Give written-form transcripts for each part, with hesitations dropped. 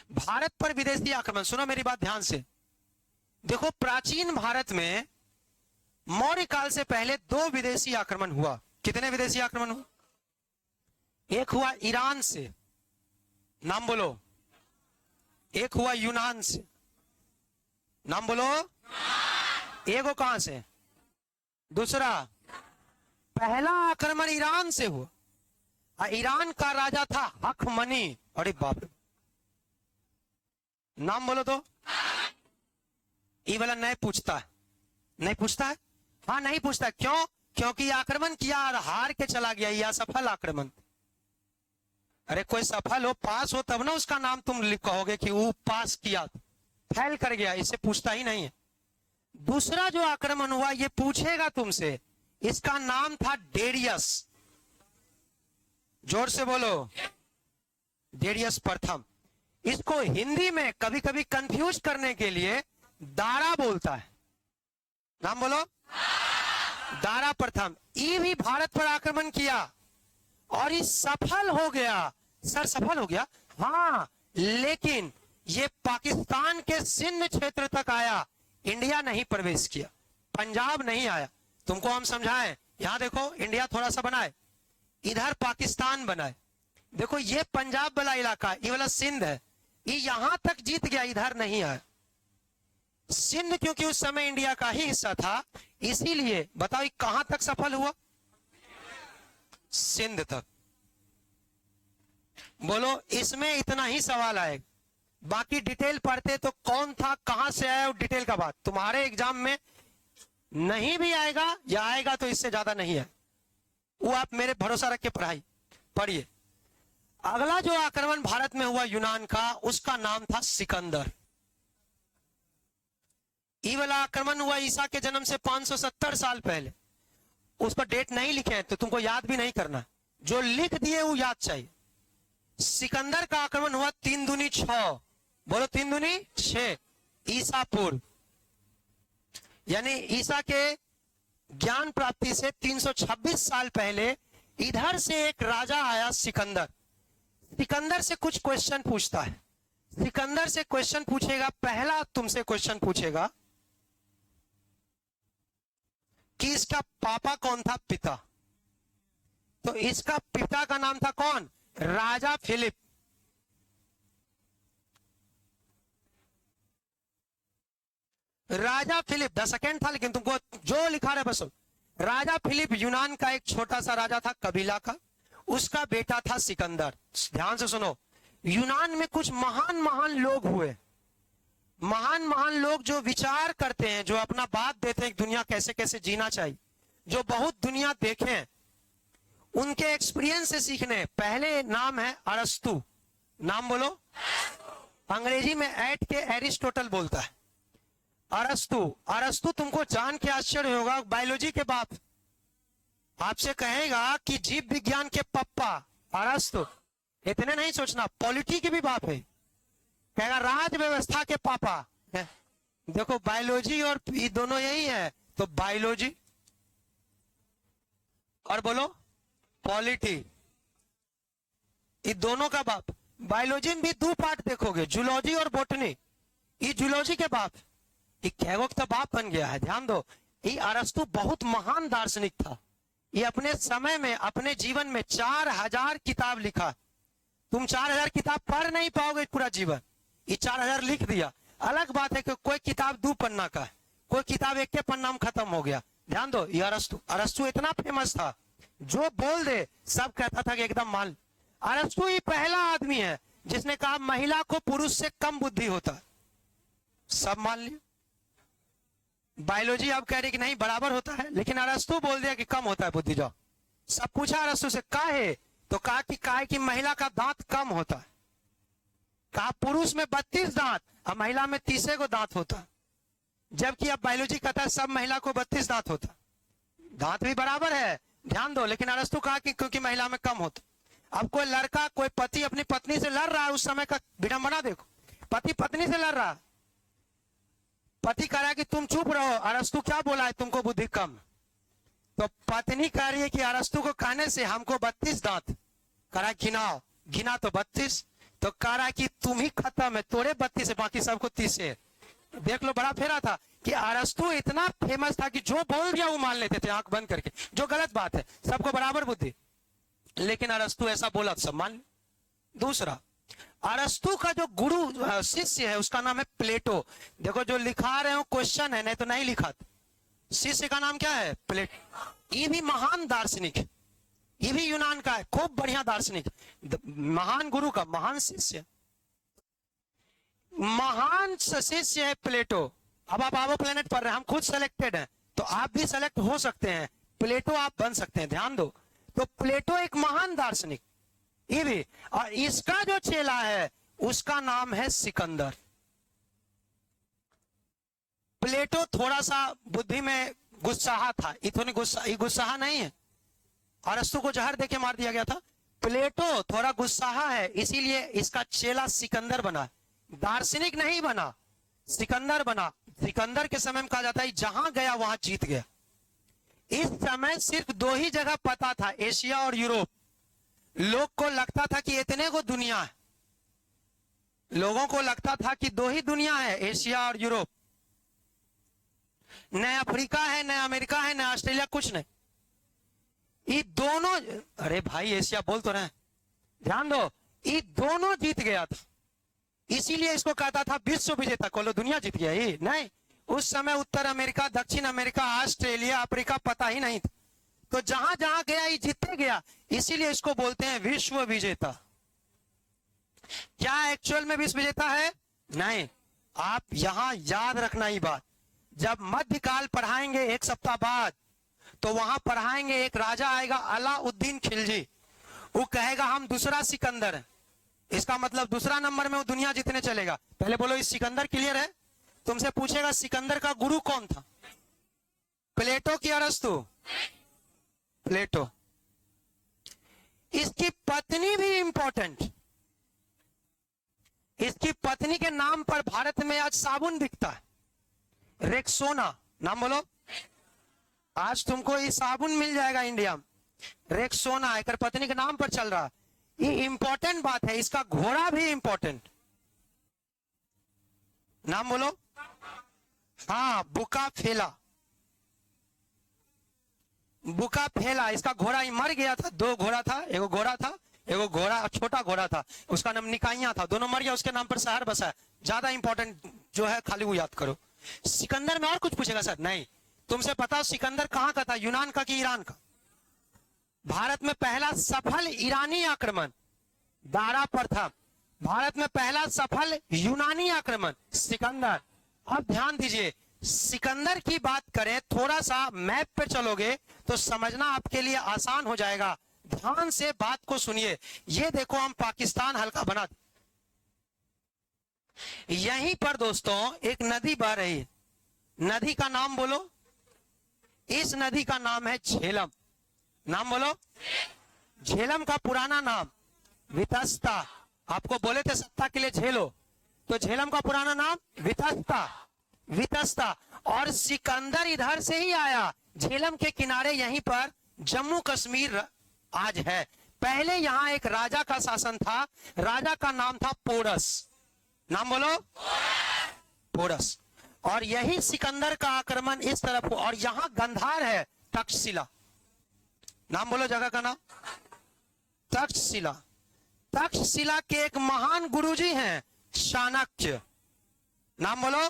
भारत पर विदेशी आक्रमण, सुनो मेरी बात ध्यान से। देखो, प्राचीन भारत में मौर्य काल से पहले 2 विदेशी आक्रमण हुआ। कितने विदेशी आक्रमण हुआ? एक हुआ ईरान से, नाम बोलो। एक हुआ यूनान से, नाम बोलो। एक वो कहां से? दूसरा, पहला आक्रमण ईरान से हुआ। ईरान का राजा था हखमनी। अरे बाप रे, नाम बोलो तो। ये वाला नहीं पूछता है, नहीं पूछता है। हाँ, नहीं पूछता। क्यों? क्योंकि आक्रमण किया और हार के चला गया। यह असफल आक्रमण। अरे कोई सफल हो, पास हो, तब ना उसका नाम तुम कहोगे कि वो पास किया, फैल कर गया। इसे पूछता ही नहीं है। दूसरा जो आक्रमण हुआ ये पूछेगा तुमसे। इसका नाम था डेरियस। जोर से बोलो, डेरियस प्रथम। इसको हिंदी में कभी कभी कंफ्यूज करने के लिए दारा बोलता है। नाम बोलो। दारा प्रथम। ये भी भारत पर आक्रमण किया और ये सफल हो गया। सर सफल हो गया? हाँ, लेकिन ये पाकिस्तान के सिंध क्षेत्र तक आया, इंडिया नहीं प्रवेश किया, पंजाब नहीं आया। तुमको हम समझाएं, यहां देखो, इंडिया थोड़ा सा बनाए, इधर पाकिस्तान बनाए। देखो, ये पंजाब वाला इलाका, ये वाला सिंध है, ये यहां तक जीत गया, इधर नहीं आया। सिंध क्योंकि उस समय इंडिया का ही हिस्सा था, इसीलिए बताओ ये कहां तक सफल हुआ? सिंध तक। बोलो, इसमें इतना ही सवाल आएगा। बाकी डिटेल पढ़ते तो कौन था, कहां से आया, डिटेल का बात तुम्हारे एग्जाम में नहीं भी आएगा, या आएगा तो इससे ज्यादा नहीं है। वो आप मेरे भरोसा रख के पढ़िए। अगला जो आक्रमण भारत में हुआ यूनान का, उसका नाम था सिकंदर। ये वाला आक्रमण हुआ ईसा के जन्म से 570 साल पहले। उस पर डेट नहीं लिखे हैं तो तुमको याद भी नहीं करना, जो लिख दिए वो याद चाहिए। सिकंदर का आक्रमण हुआ 3 दूनी 6। बोलो, 3 दूनी 6 ईसा पूर्व, यानी ईसा के ज्ञान प्राप्ति से 326 साल पहले इधर से एक राजा आया सिकंदर। सिकंदर से कुछ क्वेश्चन पूछता है। सिकंदर से क्वेश्चन पूछेगा, पहला तुमसे क्वेश्चन पूछेगा कि इसका पापा कौन था, पिता। तो इसका पिता का नाम था कौन? राजा फिलिप। राजा फिलिप 10 सेकेंड था, लेकिन तुमको जो लिखा रहे बस। राजा फिलिप यूनान का एक छोटा सा राजा था, कबीला का। उसका बेटा था सिकंदर। ध्यान से सुनो, यूनान में कुछ महान महान लोग हुए, महान महान लोग जो विचार करते हैं, जो अपना बात देते हैं दुनिया कैसे कैसे जीना चाहिए, जो बहुत दुनिया देखे, उनके एक्सपीरियंस से सीखने। पहले नाम है अरस्तु। नाम बोलो। अंग्रेजी में ऐट के एरिस्टोटल बोलता है। अरस्तु। अरस्तु तुमको जान के आश्चर्य होगा, बायोलॉजी के बाप। आपसे कहेगा कि जीव विज्ञान के पप्पा अरस्तु। इतने नहीं सोचना, पॉलिटी के भी बाप है। कहेगा राज व्यवस्था के पापा। देखो, बायोलॉजी और ये दोनों यही है, तो बायोलॉजी और बोलो पॉलिटी, ये दोनों का बाप। बायोलॉजी में भी 2 पार्ट देखोगे, जूलॉजी और बोटनी। ये जूलॉजी के बाप, ये खगोल का बाप बन गया है। ध्यान दो, ये अरस्तु बहुत महान दार्शनिक था। ये अपने समय में, अपने जीवन में 4000 किताब लिखा। तुम 4000 किताब पढ़ नहीं पाओगे पूरा जीवन, ये 4000 लिख दिया। अलग बात है कि कोई किताब 2 पन्ना का है, कोई किताब 1 के पन्ना में खत्म हो गया। ध्यान दो, ये अरस्तु इतना फेमस था, जो बोल दे सब कहता था कि एकदम मान। अरस्तु ही पहला आदमी है जिसने कहा महिला को पुरुष से कम बुद्धि होता है। सब मान लिया। बायोलॉजी अब कह रही कि नहीं बराबर होता है, लेकिन अरस्तु बोल दिया कि कम होता है बुद्धि। जाओ, सब पूछा अरस्तु से काहे, तो कहा कि महिला का दांत कम होता है। कहा पुरुष में 32 दांत और महिला में 30 को दांत होता, जबकि अब बायोलॉजी कहता है सब महिला को 32 दांत होता। दांत भी बराबर है, ध्यान दो, लेकिन अरस्तु कहा कि क्योंकि महिला में कम होता। अब कोई लड़का, कोई पति अपनी पत्नी से लड़ रहा है, उस समय का विडंबना देखो, पति पत्नी से लड़ रहा है। पति कह रहा है कि तुम चुप रहो, अरस्तु क्या बोला है, तुमको बुद्धि कम। तो पत्नी कह रही है कि अरस्तु को कहने से हमको 32 दांत। कह रहा गिनाओ, गिना तो 32, तो कह रहा है कि तुम ही खत्म है, तोड़े 32 है, बाकी सबको 30 है। देख लो, बड़ा फेरा था कि अरस्तु इतना फेमस था कि जो बोल दिया वो मान लेते थे आंख बंद करके, जो गलत बात है, सबको बराबर बुद्धि। लेकिन अरस्तु ऐसा बोला तो सब मान ले। दूसरा, अरस्तु का जो गुरु शिष्य है उसका नाम है प्लेटो। देखो जो लिखा रहे हो क्वेश्चन है, नहीं तो नहीं लिखा। शिष्य का नाम क्या है? प्लेटो। ये भी महान दार्शनिक है, ये भी यूनान का है, खूब बढ़िया दार्शनिक, महान गुरु का महान शिष्य, महान शिष्य है प्लेटो। अब आप आबो प्लेनेट पढ़ रहे हैं, हम खुद सेलेक्टेड हैं, तो आप भी सेलेक्ट हो सकते हैं, प्लेटो आप बन सकते हैं, ध्यान दो। तो प्लेटो एक महान दार्शनिक, ये भी। और इसका जो चेला है उसका नाम है सिकंदर। प्लेटो थोड़ा सा बुद्धि में गुस्साहा था, इतनी गुस्साहा नहीं है, अरस्तु को जहर देके मार दिया गया था। प्लेटो थोड़ा गुस्साहा है, इसीलिए इसका चेला सिकंदर बना, दार्शनिक नहीं बना, सिकंदर बना। सिकंदर के समय में कहा जाता है जहां गया वहां जीत गया। इस समय सिर्फ 2 ही जगह पता था, एशिया और यूरोप। लोग को लगता था कि इतने को दुनिया है, लोगों को लगता था कि 2 ही दुनिया है, एशिया और यूरोप। न अफ्रीका है, न अमेरिका है, न ऑस्ट्रेलिया, कुछ नहीं। ये दोनों, अरे भाई एशिया बोल तो रहे, ध्यान दो, ये दोनों जीत गया था। इसीलिए इसको कहता था विश्व विजेता, कोलो दुनिया जीत गया। ये नहीं, उस समय उत्तर अमेरिका, दक्षिण अमेरिका, ऑस्ट्रेलिया, अफ्रीका पता ही नहीं था। तो जहां जहां गया ये जीतते गया, इसीलिए इसको बोलते हैं विश्व विजेता। क्या एक्चुअल में विश्व विजेता है? नहीं। आप यहां याद रखना ही बात, जब मध्यकाल पढ़ाएंगे 1 सप्ताह बाद, तो वहां पढ़ाएंगे एक राजा आएगा अलाउद्दीन खिलजी, वो कहेगा हम दूसरा सिकंदर है। इसका मतलब दूसरा नंबर में वो दुनिया जीतने चलेगा। पहले बोलो इस सिकंदर क्लियर है? तुमसे पूछेगा सिकंदर का गुरु कौन था, प्लेटो की अरस्तु? प्लेटो। इसकी पत्नी भी इंपॉर्टेंट, इसकी पत्नी के नाम पर भारत में आज साबुन बिकता है, रेक्सोना। नाम बोलो, आज तुमको ये साबुन मिल जाएगा इंडिया में, रेक्सोना, एक पत्नी के नाम पर चल रहा। ये इंपॉर्टेंट बात है। इसका घोड़ा भी इंपॉर्टेंट, नाम बोलो। हाँ, बुकाफेला, बुकाफेला। इसका घोड़ा ही मर गया था, 2 घोड़ा था, एगो घोड़ा था, एगो घोड़ा छोटा घोड़ा था, उसका नाम निकाइया था, दोनों मर गया, उसके नाम पर शहर बसा। ज्यादा इंपॉर्टेंट जो है खाली वो याद करो। सिकंदर में और कुछ पूछेगा सर? नहीं। तुमसे पता सिकंदर कहां का था, यूनान का कि ईरान का? भारत में पहला सफल ईरानी आक्रमण दारा पर था, भारत में पहला सफल यूनानी आक्रमण सिकंदर। अब ध्यान दीजिए, सिकंदर की बात करें, थोड़ा सा मैप पे चलोगे तो समझना आपके लिए आसान हो जाएगा। ध्यान से बात को सुनिए। ये देखो, हम पाकिस्तान हल्का बना, यहीं पर दोस्तों एक नदी बह रही है, नदी का नाम बोलो। इस नदी का नाम है झेलम। नाम बोलो। झेलम का पुराना नाम वितस्ता। आपको बोले थे सत्ता के लिए झेलो, तो झेलम का पुराना नाम वितस्ता, वितस्ता। और सिकंदर इधर से ही आया, झेलम के किनारे, यहीं पर जम्मू कश्मीर आज है। पहले यहां एक राजा का शासन था, राजा का नाम था पोरस। नाम बोलो, पोरस। और यही सिकंदर का आक्रमण इस तरफ, और यहां गंधार है, तक्षशिला। नाम बोलो जगह का नाम, तक्षशिला। तक्षशिला के एक महान गुरुजी हैं चाणक्य। नाम बोलो,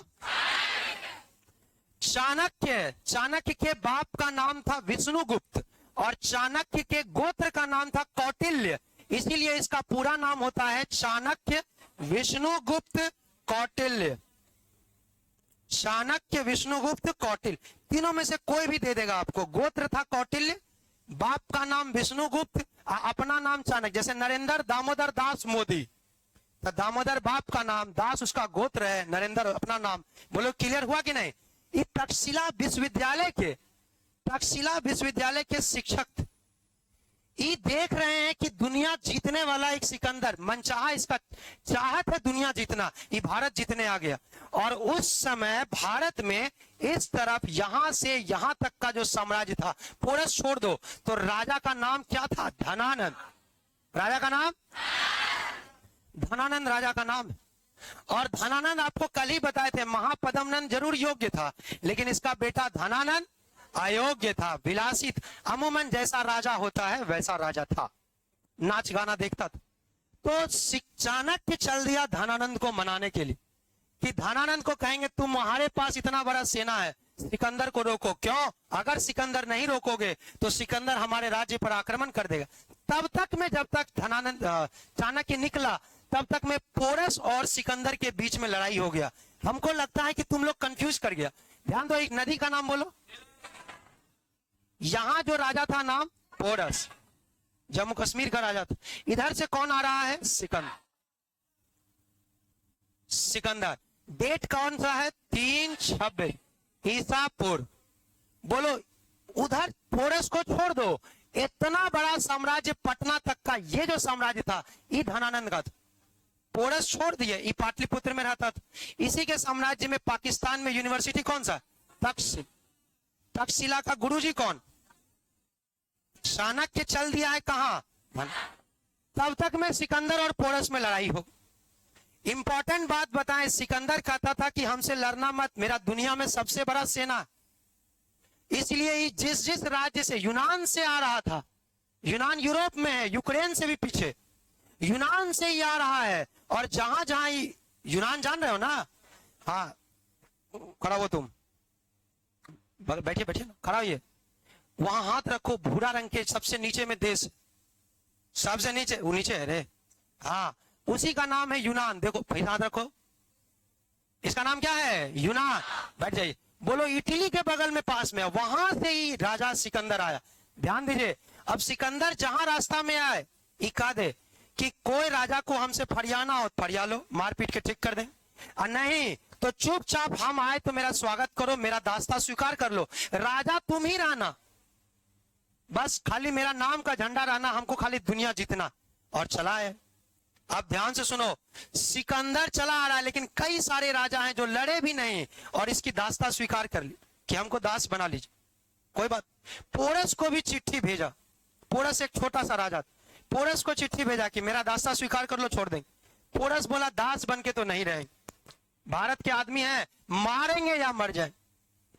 चाणक्य। चाणक्य के बाप का नाम था विष्णुगुप्त, और चाणक्य के गोत्र का नाम था कौटिल्य। इसीलिए इसका पूरा नाम होता है चाणक्य विष्णुगुप्त कौटिल्य। चाणक्य विष्णुगुप्त कौटिल्य, तीनों में से कोई भी दे देगा आपको। गोत्र था कौटिल्य, बाप का नाम विष्णुगुप्त, अपना नाम चाणक्य। जैसे नरेंद्र दामोदर दास मोदी, तो दामोदर बाप का नाम, दास उसका गोत्र है, नरेंद्र अपना नाम। बोलो क्लियर हुआ कि नहीं? ये तक्षशिला विश्वविद्यालय के, तक्षशिला विश्वविद्यालय के शिक्षक थे। ये देख रहे हैं कि दुनिया जीतने वाला एक सिकंदर, मनचाहा इसका चाहत है दुनिया जीतना, ये भारत जीतने आ गया। और उस समय भारत में इस तरफ यहां से यहां तक का जो साम्राज्य था, पोरस छोड़ दो, तो राजा का नाम क्या था? धनानंद। राजा का नाम धनानंद राजा का नाम है। और धनानंद आपको कल ही बताए थे, महापद्मनंद जरूर योग्य था, लेकिन इसका बेटा धनानंद अयोग्य था, विलासी था। अमूमन जैसा राजा होता है वैसा राजा था, नाच गाना देखता था। तो चाणक्य चल दिया धनानंद को मनाने के लिए कि धनानंद को कहेंगे तुम्हारे पास इतना बड़ा सेना है, सिकंदर को रोको। क्यों? अगर सिकंदर नहीं रोकोगे तो सिकंदर हमारे राज्य पर आक्रमण कर देगा। तब तक में जब तक धनानंद चाणक्य निकला तब तक में पोरस और सिकंदर के बीच में लड़ाई हो गया। हमको लगता है कि तुम लोग कंफ्यूज कर गया। ध्यान दो, एक नदी का नाम बोलो। यहां जो राजा था नाम पोरस, जम्मू कश्मीर का राजा था। इधर से कौन आ रहा है? सिकंदर। सिकंदर डेट कौन सा है? 326 ईसा पूर्व। बोलो, उधर पोरस को छोड़ दो, इतना बड़ा साम्राज्य पटना तक का ये जो साम्राज्य था ये धनानंद का था। पोरस छोड़ दिए, ये पाटलिपुत्र में रहता था। इसी के साम्राज्य में पाकिस्तान में यूनिवर्सिटी कौन सा? तक्षशिला। तक्षशिला का गुरुजी कौन? चाणक्य चल दिया है कहां? तब तक में सिकंदर और पोरस में लड़ाई हो। इंपॉर्टेंट बात बताएं, सिकंदर कहता था कि हमसे लड़ना मत, मेरा दुनिया में सबसे बड़ा सेना। इसलिए जिस जिस राज्य से, यूनान से आ रहा था, यूनान यूरोप में है, यूक्रेन से भी पीछे, यूनान से ही आ रहा है। और जहां जहां यूनान जान रहे हो ना? हाँ, खड़ा हो तुम, बैठिए बैठिए ना, खड़ा होइए। वहां हाथ रखो, भूरा रंग के सबसे नीचे में देश, सबसे नीचे, वो नीचे है रे, हाँ, उसी का नाम है यूनान। देखो फिर हाथ रखो, इसका नाम क्या है? यूनान। बैठ जाइए। बोलो, इटली के बगल में पास में, वहां से ही राजा सिकंदर आया। ध्यान दीजिए, अब सिकंदर जहां रास्ता में आए, इका दे कि कोई राजा को हमसे फरियाना हो फरिया लो, मारपीट के ठीक कर दे, और नहीं तो चुपचाप हम आए तो मेरा स्वागत करो, मेरा दास्ता स्वीकार कर लो। राजा तुम ही रहना, बस खाली मेरा नाम का झंडा रहना, हमको खाली दुनिया जीतना। और चला है। अब ध्यान से सुनो, सिकंदर चला आ रहा है, लेकिन कई सारे राजा हैं जो लड़े भी नहीं और इसकी दास्ता स्वीकार कर ली कि हमको दास बना लीजिए, कोई बात। पोरस को भी चिट्ठी भेजा। पोरस एक छोटा सा राजा, पोरस को चिट्ठी भेजा कि मेरा दास्ता स्वीकार कर लो, छोड़ देंगे। पोरस बोला दास बन के तो नहीं रहेंगे, भारत के आदमी हैं, मारेंगे या मर जाए।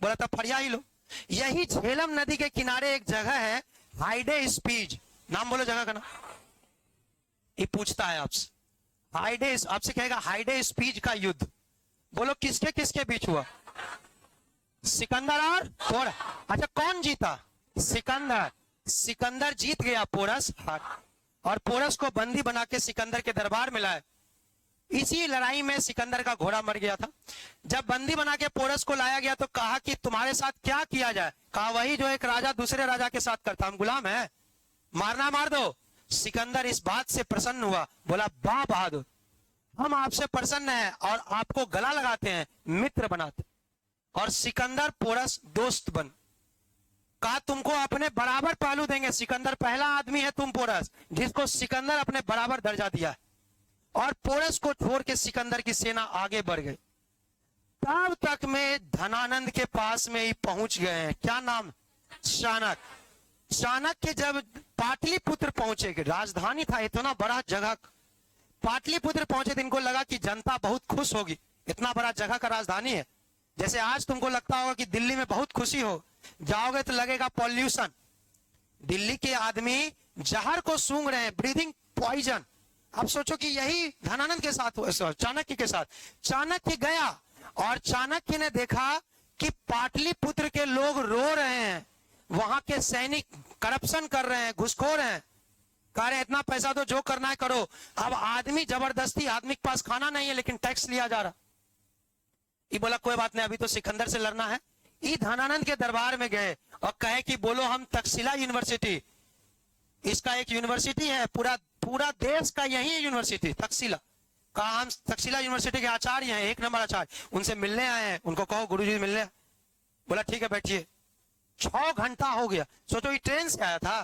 बोला तब फरिया ही लो। यही झेलम नदी के किनारे एक जगह है, हाइडे स्पीज, नाम बोलो जगह का नाम। ये पूछता है आपसे, हाइडे, आपसे कहेगा हाइडे स्पीज का युद्ध, बोलो किसके किसके बीच हुआ? सिकंदर और पोरस। अच्छा, कौन जीता? सिकंदर। सिकंदर जीत गया, पोरस हार। और पोरस को बंदी बना के सिकंदर के दरबार में लाए। इसी लड़ाई में सिकंदर का घोड़ा मर गया था। जब बंदी बना के पोरस को लाया गया तो कहा कि तुम्हारे साथ क्या किया जाए? कहा वही जो एक राजा दूसरे राजा के साथ करता, हम गुलाम है, मारना मार दो। सिकंदर इस बात से प्रसन्न हुआ, बोला वाह बहादुर, हम आपसे प्रसन्न हैं और आपको गला लगाते हैं, मित्र बनाते। और सिकंदर पोरस दोस्त बन। कहा तुमको अपने बराबर पहलू देंगे। सिकंदर पहला आदमी है, तुम पोरस, जिसको सिकंदर अपने बराबर दर्जा दिया। और पोरस को छोड़ के सिकंदर की सेना आगे बढ़ गई। तब तक में धनानंद के पास में ही पहुंच गए हैं। क्या नाम? चाणक्य। चाणक्य जब पाटलिपुत्र पहुंचे, राजधानी था इतना बड़ा जगह, पाटलिपुत्र पहुंचे तो इनको लगा कि जनता बहुत खुश होगी, इतना बड़ा जगह का राजधानी है। जैसे आज तुमको लगता होगा कि दिल्ली में बहुत खुशी हो, जाओगे तो लगेगा पॉल्यूशन। दिल्ली के आदमी जहर को सूंघ रहे हैं, ब्रीदिंग पॉइजन। अब सोचो कि यही धनानंद के साथ, चाणक्य के साथ। चाणक्य गया और चाणक्य ने देखा कि पाटलिपुत्र के लोग रो रहे हैं, वहां के सैनिक करप्शन कर रहे हैं, घुसखोर हैं, कह रहे हैं इतना पैसा तो जो करना है करो। अब आदमी जबरदस्ती, आदमी के पास खाना नहीं है लेकिन टैक्स लिया जा रहा। ये बोला कोई बात नहीं, अभी तो सिकंदर से लड़ना है। ये धनानंद के दरबार में गए और कहे कि बोलो हम तक्षशिला यूनिवर्सिटी, इसका एक यूनिवर्सिटी है, पूरा देश का यही यूनिवर्सिटी तक्षशिला। कहा हम तक्षशिला यूनिवर्सिटी के आचार्य हैं, 1 नंबर आचार्य, उनसे मिलने आए हैं, उनको कहो गुरुजी मिलने। बोला ठीक है बैठिए। 6 घंटा हो गया। सोचो ये ट्रेन से आया था,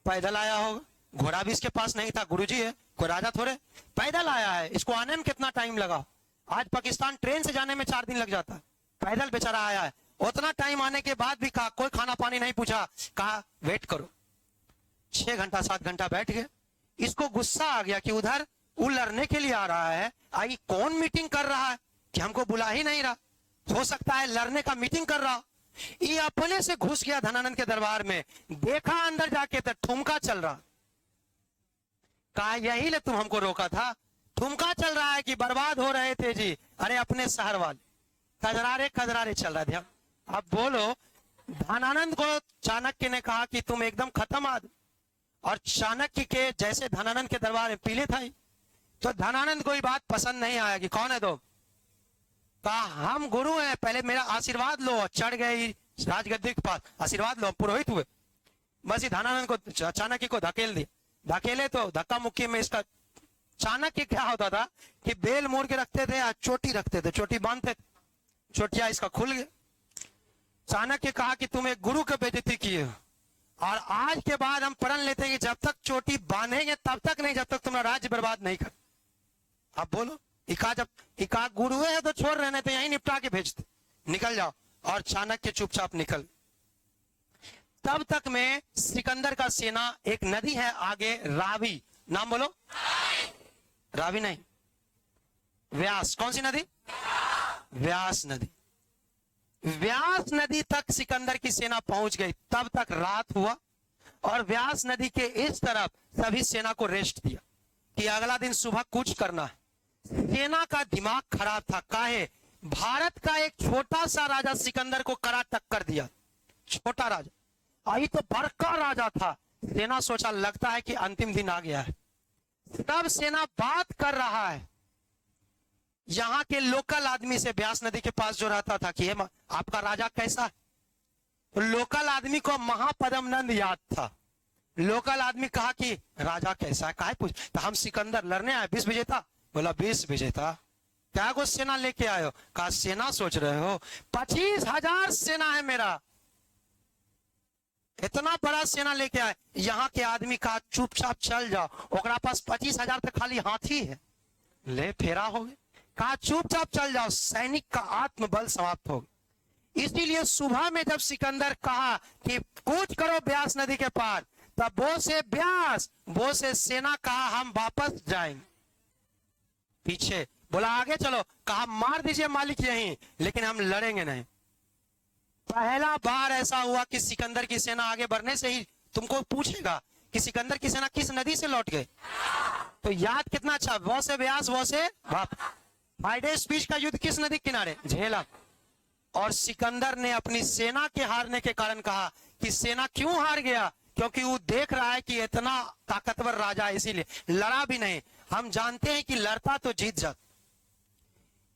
पैदल आया होगा, घोड़ा भी इसके पास नहीं था, गुरुजी है, कोई राजा थोड़े, पैदल आया है, इसको आने में कितना टाइम लगा? आज पाकिस्तान ट्रेन से जाने में 4 दिन लग जाता है, पैदल बेचारा आया है। उतना टाइम आने के बाद भी कहा कोई खाना पानी नहीं पूछा, कहा वेट करो। 6 घंटा 7 घंटा बैठ गए। इसको गुस्सा आ गया कि उधर वो लड़ने के लिए आ रहा है। आई कौन मीटिंग कर रहा है कि हमको बुला ही नहीं रहा, हो सकता है लड़ने का मीटिंग कर रहा। ये अपने से घुस गया धनानंद के दरबार में, देखा अंदर जाके तो ठुमका चल रहा। कहा यही ले तुम हमको रोका था, ठुमका चल रहा है कि बर्बाद हो रहे थे जी। अरे अपने शहर वाले खजरारे खजरारे चल रहा ध्यान। अब बोलो, धनानंद को चाणक्य ने कहा कि तुम एकदम खत्म आदमी, और चाणक्य के जैसे धनानंद के दरबार में पीले था। तो धनानंद को ये बात पसंद नहीं आया कि कौन है दो, कहा हम गुरु हैं, पहले मेरा आशीर्वाद लो। चढ़ गए राजगद्दी के पास, आशीर्वाद लो, पुरोहित हुए। बस ये धनानंद को चाणक्य को धकेल दिया। धकेले तो धक्का मुक्की में इसका चाणक्य क्या होता था कि बेल मोड़ के रखते थे या चोटी रखते थे, चोटी बांधते थे, चोटिया इसका खुल गया। चाणक्य कहा कि तुम एक गुरु की बेइज्जती किए हो, और आज के बाद हम प्रण लेते हैं कि जब तक चोटी बांधेंगे तब तक नहीं, जब तक तुम्हारा राज्य बर्बाद नहीं कर। अब बोलो, इका गुरु है तो छोड़ रहे, तो यहीं निपटा के भेजते, निकल जाओ। और चाणक्य चुपचाप निकल। तब तक में सिकंदर का सेना, एक नदी है आगे रावी, नाम बोलो, रावी नहीं, व्यास। कौन सी नदी? व्यास नदी। व्यास नदी तक सिकंदर की सेना पहुंच गई। तब तक रात हुआ और व्यास नदी के इस तरफ सभी सेना को रेस्ट दिया कि अगला दिन सुबह कूच करना है। सेना का दिमाग खराब था। काहे? भारत का एक छोटा सा राजा सिकंदर को करा टक्कर दिया, छोटा राजा। आई तो बड़का राजा था। सेना सोचा लगता है कि अंतिम दिन आ गया है। तब सेना बात कर रहा है यहाँ के लोकल आदमी से, व्यास नदी के पास जो रहता था, कि आपका राजा कैसा है? तो लोकल आदमी को महापदम नंद याद था। लोकल आदमी कहा कि राजा कैसा है, काहे पूछ? तो हम सिकंदर लड़ने आए, 20 विजेता। बोला 20 विजेता? क्या को सेना लेके आए हो? कहा सेना सोच रहे हो? 25,000 सेना है मेरा, इतना बड़ा सेना लेके आए। यहाँ के आदमी कहा चुपचाप चल जाओ, ओकरा पास 25,000 तो खाली हाथी है, ले फेरा हो गए। कहा चुपचाप चल जाओ, सैनिक का आत्मबल समाप्त हो गया। इसीलिए सुबह में जब सिकंदर कहा कि कूच करो ब्यास नदी के पार, तब वो से ब्यास, वो से सेना कहा हम वापस जाएंगे। पीछे बोला आगे चलो, कहा मार दीजिए मालिक यहीं, लेकिन हम लड़ेंगे नहीं। पहला बार ऐसा हुआ कि सिकंदर की सेना आगे बढ़ने से ही तुमको पूछेगा कि सिकंदर की सेना किस नदी से लौट गए, तो याद कितना अच्छा, वो से व्यास, वो से फ्राइडे स्पीच का युद्ध किस नदी किनारे? झेलम। और सिकंदर ने अपनी सेना के हारने के कारण कहा कि सेना क्यों हार गया? क्योंकि वो देख रहा है कि इतना ताकतवर राजा है, इसीलिए लड़ा भी नहीं। हम जानते हैं कि लड़ता तो जीत जाता।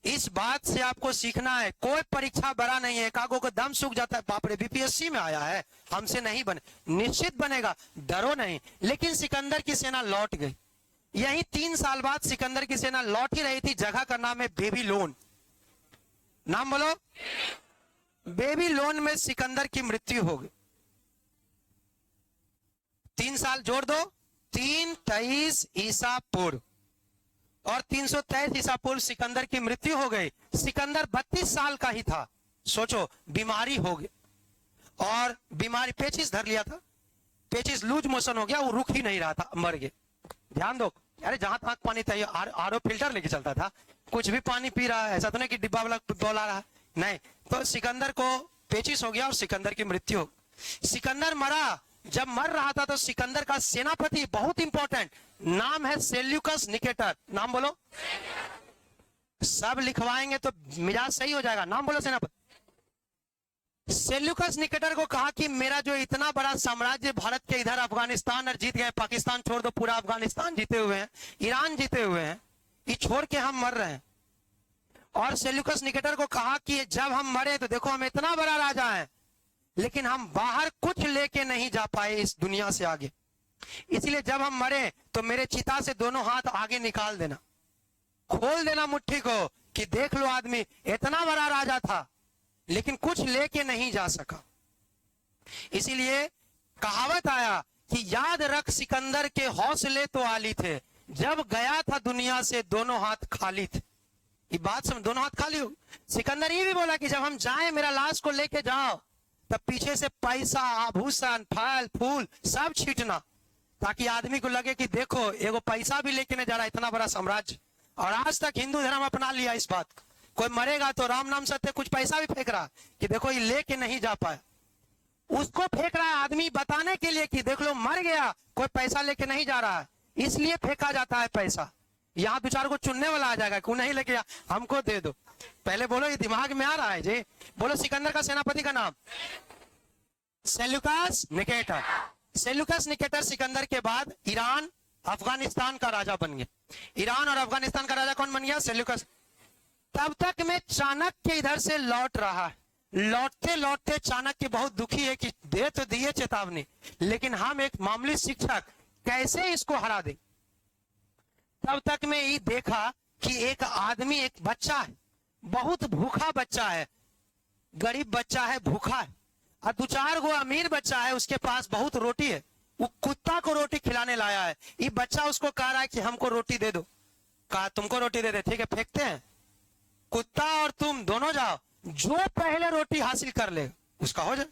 इस बात से आपको सीखना है, कोई परीक्षा बड़ा नहीं है। कागो को दम सूख जाता है, बाप रे बीपीएससी में आया है, हमसे नहीं बने, निश्चित बनेगा, डरो नहीं। लेकिन सिकंदर की सेना लौट गई। यही 3 साल बाद सिकंदर की सेना लौट ही रही थी। जगह का नाम है बेबीलोन। नाम बोलो। बेबीलोन में सिकंदर की मृत्यु हो गई। 3 साल जोड़ दो, 323 ईसा पूर्व और 323 ईसा पूर्व सिकंदर की मृत्यु हो गई। सिकंदर 32 साल का ही था। सोचो, बीमारी हो गई, और बीमारी पेचिस धर लिया था, पेचिस लूज मोशन हो गया, वो रुक ही नहीं रहा था, मर गए। ध्यान दो, अरे जहां तक पानी था, आरओ फिल्टर लेके चलता था, कुछ भी पानी पी रहा है, ऐसा तो नहीं कि डिब्बा वाला बोला रहा, नहीं। तो सिकंदर को पेचिस हो गया और सिकंदर की मृत्यु हो। सिकंदर मरा। जब मर रहा था तो सिकंदर का सेनापति, बहुत इंपॉर्टेंट नाम है, सेल्यूकस निकेटर। नाम बोलो। सब लिखवाएंगे तो मिजाज सही हो जाएगा। नाम बोलो सेनापति। सेल्यूकस निकेटर को कहा कि मेरा जो इतना बड़ा साम्राज्य, भारत के इधर अफगानिस्तान और जीत गए, पाकिस्तान छोड़ दो, पूरा अफगानिस्तान जीते हुए हैं, ईरान जीते हुए हैं, ये छोड़ के हम मर रहे हैं। और सेल्यूकस निकेटर को कहा कि जब हम मरे तो देखो हम इतना बड़ा राजा है, लेकिन हम बाहर कुछ लेके नहीं जा पाए इस दुनिया से आगे, इसलिए जब हम मरे तो मेरे चिता से दोनों हाथ आगे निकाल देना, खोल देना मुट्ठी को, कि देख लो आदमी इतना बड़ा राजा था लेकिन कुछ लेके नहीं जा सका। इसीलिए कहावत आया कि याद रख सिकंदर के हौसले तो आली थे, जब गया था दुनिया से दोनों हाथ खाली थे। ये बात समझ, दोनों हाथ खाली हो। सिकंदर ये भी बोला कि जब हम जाएं मेरा लाश को लेके जाओ, तब पीछे से पैसा, आभूषण, फल फूल सब छीटना, ताकि आदमी को लगे कि देखो एगो पैसा भी लेके नहीं जा रहा इतना बड़ा साम्राज्य। और आज तक हिंदू धर्म अपना लिया इस बात को, कोई मरेगा तो राम नाम सत्य कुछ पैसा भी फेंक रहा कि देखो ये लेके नहीं जा पाया, उसको फेंक रहा है आदमी बताने के लिए कि देख लो मर गया, कोई पैसा लेके नहीं जा रहा है, इसलिए फेंका जाता है पैसा। यहाँ दो चार को चुनने वाला आ जाएगा, क्यों नहीं लेके हमको दे दो। पहले बोलो, ये दिमाग में आ रहा है जी। बोलो सिकंदर का सेनापति का नाम Seleucus Nicator. Seleucus Nicator Sikandar के बाद ईरान अफगानिस्तान का राजा बन गया। ईरान और अफगानिस्तान का राजा कौन बन गया? सेल्यूकस। तब तक में चाणक्य इधर से लौट रहा है। लौटते लौटते चाणक्य बहुत दुखी है कि दे तो दिए चेतावनी, लेकिन हम एक मामूली शिक्षक कैसे इसको हरा दे। तब तक में ये देखा कि एक आदमी, एक बच्चा है, बहुत भूखा बच्चा है, गरीब बच्चा है, भूखा है, और दो चार गो अमीर बच्चा है, उसके पास बहुत रोटी है, वो कुत्ता को रोटी खिलाने लाया है। ये बच्चा उसको कह रहा है कि हमको रोटी दे दो। कहा तुमको रोटी दे दे, ठीक है फेंकते हैं, कुत्ता और तुम दोनों जाओ, जो पहले रोटी हासिल कर ले उसका हो जाए।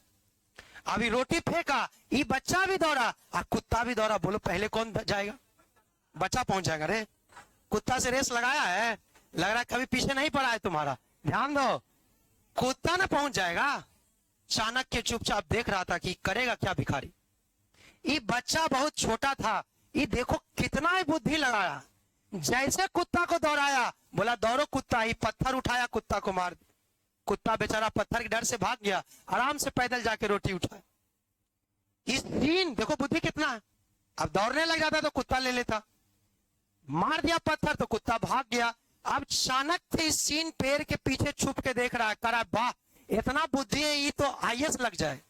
अभी रोटी फेंका, ये बच्चा भी दौड़ा और कुत्ता भी दौड़ा। बोलो पहले कौन जाएगा? बच्चा पहुंच जाएगा। रे कुत्ता से रेस लगाया है, लग रहा है कभी पीछे नहीं पड़ा है तुम्हारा, ध्यान दो, कुत्ता ना पहुंच जाएगा। चाणक्य चुपचाप देख रहा था कि करेगा क्या भिखारी। ये बच्चा बहुत छोटा था, ये देखो कितना ही बुद्धि लगाया। जैसे कुत्ता को दौड़ाया, बोला दौड़ो कुत्ता, ही पत्थर उठाया, कुत्ता को मार दिया। कुत्ता बेचारा पत्थर के डर से भाग गया, आराम से पैदल जाके रोटी उठाया। इस सीन देखो बुद्धि कितना है। अब दौड़ने लग जाता तो कुत्ता ले लेता, मार दिया पत्थर तो कुत्ता भाग गया। अब चाणक्य इस सीन पेड़ के पीछे छुप के देख रहा है, कह रहा है वाह इतना बुद्धि है, ये तो आईएएस लग जाए।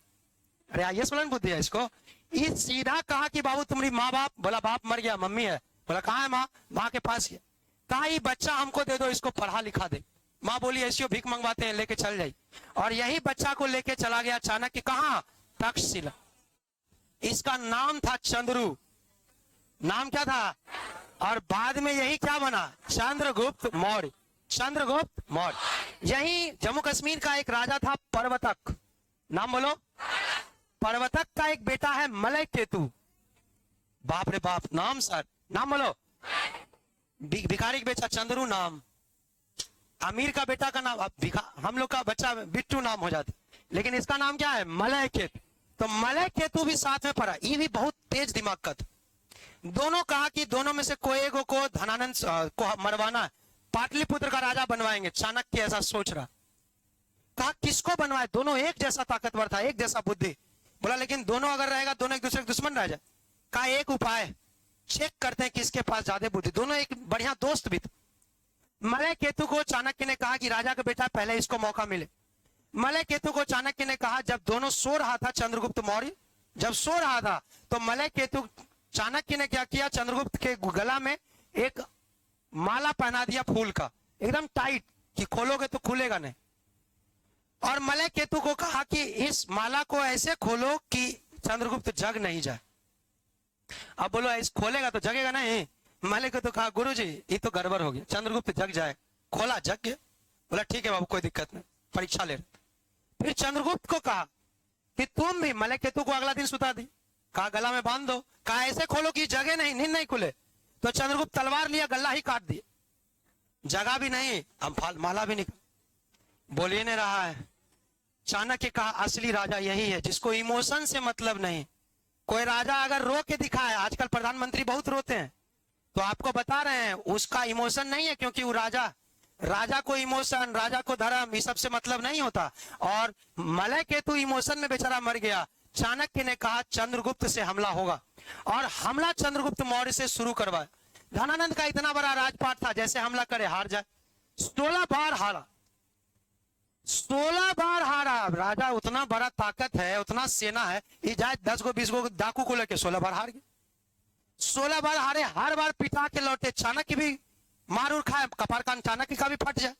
अरे आईएएस वाला बुद्धि है इसको। ये सीधा कहा कि बाबू तुम्हारी माँ बाप? बोला बाप मर गया, मम्मी है। बोला कहाँ है माँ? माँ के पास है। कहा ये बच्चा हमको दे दो, इसको पढ़ा लिखा दे। माँ बोली ऐसी भीख मंगवाते हैं, लेके चल जाई। और यही बच्चा को लेके चला गया चाणक्य, कहा? तक्षशिला। इसका नाम था चंद्रू। नाम क्या था? और बाद में यही क्या बना? चंद्रगुप्त मौर्य। चंद्रगुप्त मौर्य। यही जम्मू कश्मीर का एक राजा था पर्वतक। नाम बोलो। पर्वतक का एक बेटा है मलय केतु। बाप रे बाप, नाम सर, नाम बोलो। भिखारी का बेटा चंद्रू नाम, अमीर का बेटा का नाम, हम लोग का बच्चा बिट्टू नाम हो जाता, लेकिन इसका नाम क्या है? मलय केतु। तो मलय केतु भी साथ में पढ़ा, ये भी बहुत तेज दिमाग का था। दोनों कहा कि दोनों में से कोई एक को धनानंद को मरवाना, पाटलिपुत्र का राजा बनवाएंगे। चाणक्य ऐसा सोच रहा, कहा किसको बनवाए? दोनों एक जैसा ताकतवर था, एक जैसा बुद्धि। बोला लेकिन दोनों अगर रहेगा दोनों एक दूसरे के दुश्मन रह जाए। कहा एक उपाय, चेक करते हैं किसके पास ज्यादा बुद्धि। दोनों एक बढ़िया दोस्त भी थे। मलय केतु को चाणक्य ने कहा कि राजा का बेटा पहले इसको मौका मिले। मलय केतु को चाणक्य ने कहा, जब दोनों सो रहा था, चंद्रगुप्त मौर्य जब सो रहा था, तो मलय केतु, चाणक्य ने क्या किया, चंद्रगुप्त के गला में एक माला पहना दिया फूल का, एकदम टाइट कि खोलोगे तो खुलेगा नहीं। और मलय केतु को कहा कि इस माला को ऐसे खोलो कि चंद्रगुप्त जग नहीं जाए। अब बोलो ऐसे खोलेगा तो जगेगा नहीं। मलय केतु कहा गुरुजी ये तो गड़बड़ हो गया, चंद्रगुप्त जग जाए। खोला, जग गया। बोला ठीक है बाबू कोई दिक्कत नहीं, परीक्षा ले रहे। फिर चंद्रगुप्त को कहा कि तुम भी, मलय केतु को अगला दिन सुता दी, कहा गला में बांध दो, कहा ऐसे खोलो कि जगह नहीं, नींद नहीं खुले। तो चंद्रगुप्त तलवार लिया, गला ही काट दिया, जगह भी नहीं, हम माला भी निकल। बोलिए नहीं रहा है। चाणक्य कहा असली राजा यही है जिसको इमोशन से मतलब नहीं। कोई राजा अगर रो के दिखाए, आजकल प्रधानमंत्री बहुत रोते हैं, तो आपको बता रहे हैं उसका इमोशन नहीं है, क्योंकि वो राजा को इमोशन, राजा को धर्म, ये सबसे मतलब नहीं होता। और मलय केतु इमोशन में बेचारा मर गया। चाणक्य ने कहा चंद्रगुप्त से हमला होगा, और हमला चंद्रगुप्त मौर्य से शुरू करवाया। धनानंद का इतना बड़ा राजपाट था, जैसे हमला करे हार जाए। 16 बार हारा, 16 बार हारा। राजा उतना बड़ा ताकत है, उतना सेना है, ये जाए 10 गो 20 गो डाकू को लेके 16 बार हार गए। 16 बार हारे, हर बार पिटा के लौटे। चाणक्य भी मार उड़ खाए, कपार कान चाणक्य का भी फट जाए।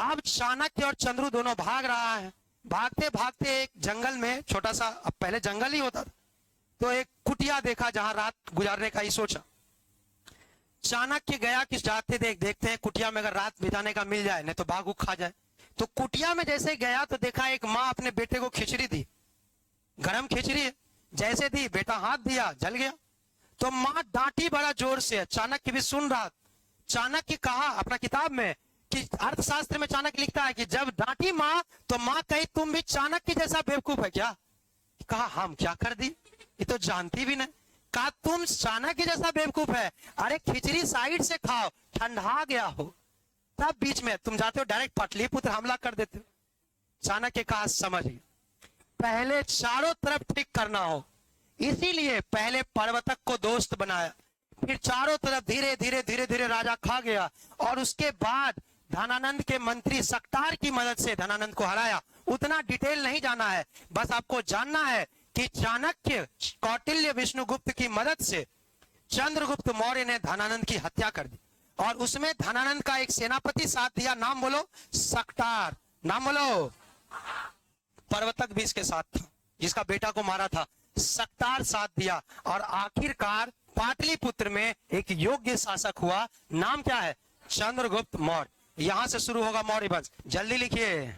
अब चाणक्य और चंद्रू दोनों भाग रहा है। भागते भागते एक जंगल में, छोटा सा, अब पहले जंगल ही होता था, तो एक कुटिया देखा जहां रात गुजारने का ही सोचा। चाणक्य गया कि जाते देखते हैं कुटिया में अगर रात बिताने का मिल जाए, नहीं तो बाघ खा जाए। तो कुटिया में जैसे गया तो देखा एक माँ अपने बेटे को खिचड़ी दी, गरम खिचड़ी है। जैसे दी बेटा हाथ दिया जल गया। तो माँ डांटी बड़ा जोर से, चाणक्य भी सुन रहा। चाणक्य कहा अपना किताब में कि अर्थशास्त्र में चाणक्य लिखता है कि जब डांटी माँ तो माँ कही तुम भी चाणक्य जैसा बेवकूफ है क्या? कहा हम क्या कर दी, ये तो जानती भी नहीं। कहा तुम चाणक्य जैसा बेवकूफ है, अरे खिचड़ी साइड से खाओ, ठंडा गया हो। तब बीच में तुम जाते हो डायरेक्ट पाटलिपुत्र हमला कर देते हो। चाणक्य कहा समझिए, पहले चारों तरफ ठीक करना हो, इसीलिए पहले पर्वतक को दोस्त बनाया, फिर चारों तरफ धीरे धीरे धीरे धीरे राजा खा गया, और उसके बाद धनानंद के मंत्री सक्तार की मदद से धनानंद को हराया। उतना डिटेल नहीं जाना है, बस आपको जानना है कि चाणक्य कौटिल्य विष्णुगुप्त की मदद से चंद्रगुप्त मौर्य ने धनानंद की हत्या कर दी, और उसमें धनानंद का एक सेनापति साथ दिया, नाम बोलो सक्तार, नाम बोलो। पर्वतक भी इसके साथ था, जिसका बेटा को मारा था, सक्तार साथ दिया, और आखिरकार पाटलिपुत्र में एक योग्य शासक हुआ, नाम क्या है? चंद्रगुप्त मौर्य। यहां से शुरू होगा मौर्य वंश। जल्दी लिखिए।